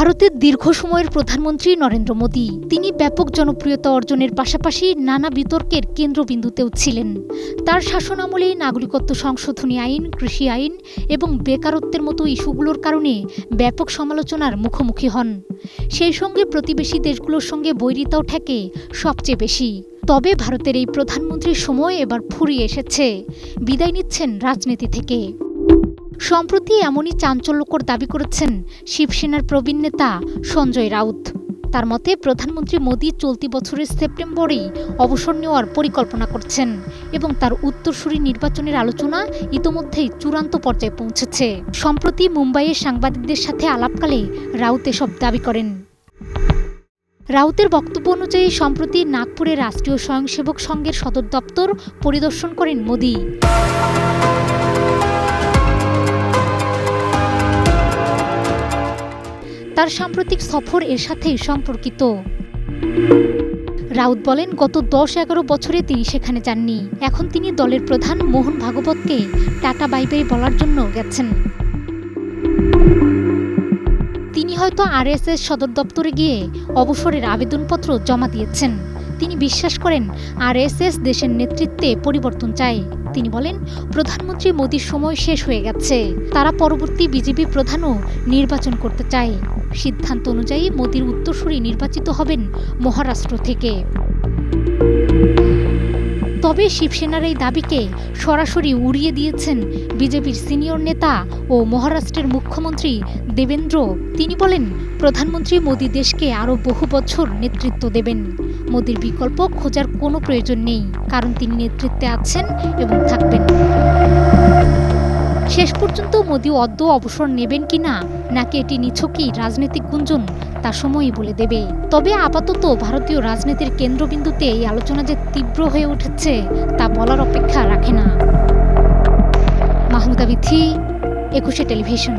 ভারতের দীর্ঘ সময়ের প্রধানমন্ত্রী নরেন্দ্র মোদী তিনি ব্যাপক জনপ্রিয়তা অর্জনের পাশাপাশি নানা বিতর্কের কেন্দ্রবিন্দুতেও ছিলেন। তার শাসনামলে নাগরিকত্ব সংশোধনী আইন, কৃষি আইন এবং বেকারত্বের মতো ইস্যুগুলোর কারণে ব্যাপক সমালোচনার মুখোমুখি হন। সেই সঙ্গে প্রতিবেশী দেশগুলোর সঙ্গে বৈরিতাও ঠেকে সবচেয়ে বেশি। তবে ভারতের এই প্রধানমন্ত্রীর সময় এবার ফুরিয়ে এসেছে, বিদায় নিচ্ছেন রাজনীতি থেকে। সম্প্রতি এমনই চাঞ্চল্যকর দাবি করেছেন শিবসেনার প্রবীণ নেতা সঞ্জয় রাউত। তার মতে প্রধানমন্ত্রী মোদী চলতি বছরের সেপ্টেম্বরেই অবসর নেওয়ার পরিকল্পনা করছেন এবং তার উত্তরসূরি নির্বাচনের আলোচনা ইতোমধ্যেই চূড়ান্ত পর্যায়ে পৌঁছেছে। সম্প্রতি মুম্বাইয়ে সাংবাদিকদের সাথে আলাপকালে রাউত এসব দাবি করেন। রাউতের বক্তব্য অনুযায়ী সম্প্রতি নাগপুরে রাষ্ট্রীয় স্বয়ংসেবক সংঘের সদর দপ্তর পরিদর্শন করেন মোদী। তার সাম্প্রতিক সফর এর সাথেই সম্পর্কিত। রাউত বলেন, গত 10-11 বছরে তিনি সেখানে যাননি। এখন তিনি দলের প্রধান মোহন ভাগবতকে টাটা বাই বাই বলার জন্য গেছেন। তিনি হয়তো আরএসএস সদর দপ্তরে গিয়ে অবসরের আবেদনপত্র জমা দিয়েছেন। তিনি বিশ্বাস করেন আরএসএস দেশের নেতৃত্বে পরিবর্তন চায়। তিনি বলেন, প্রধানমন্ত্রী মোদীর সময় শেষ হয়ে গেছে। তারা পরবর্তী বিজেপি প্রধানও নির্বাচন করতে চায়। সিদ্ধান্ত অনুযায়ী মোদীর উত্তরসূরি নির্বাচিত হবেন মহারাষ্ট্র থেকে। তবে শিবসেনার এই দাবিকে সরাসরি উড়িয়ে দিয়েছেন বিজেপির সিনিয়র নেতা ও মহারাষ্ট্রের মুখ্যমন্ত্রী দেবেন্দ্র। তিনি বলেন, প্রধানমন্ত্রী মোদী দেশকে আরও বহু বছর নেতৃত্ব দেবেন। মোদীর বিকল্প খোঁজার কোনো প্রয়োজন নেই, কারণ তিনি নেতৃত্বে আছেন এবং থাকবেন। শেষ পর্যন্ত মোদী আদৌ অবসর নেবেন কিনা, নাকি এটি নিছকই রাজনৈতিক গুঞ্জন, তা সময়ই বলে দেবে। তবে আপাতত ভারতীয় রাজনীতির কেন্দ্রবিন্দুতে এই আলোচনা যে তীব্র হয়ে উঠেছে তা বলার অপেক্ষা রাখে না। মাহমুদা বিথি, 21 টেলিভিশন।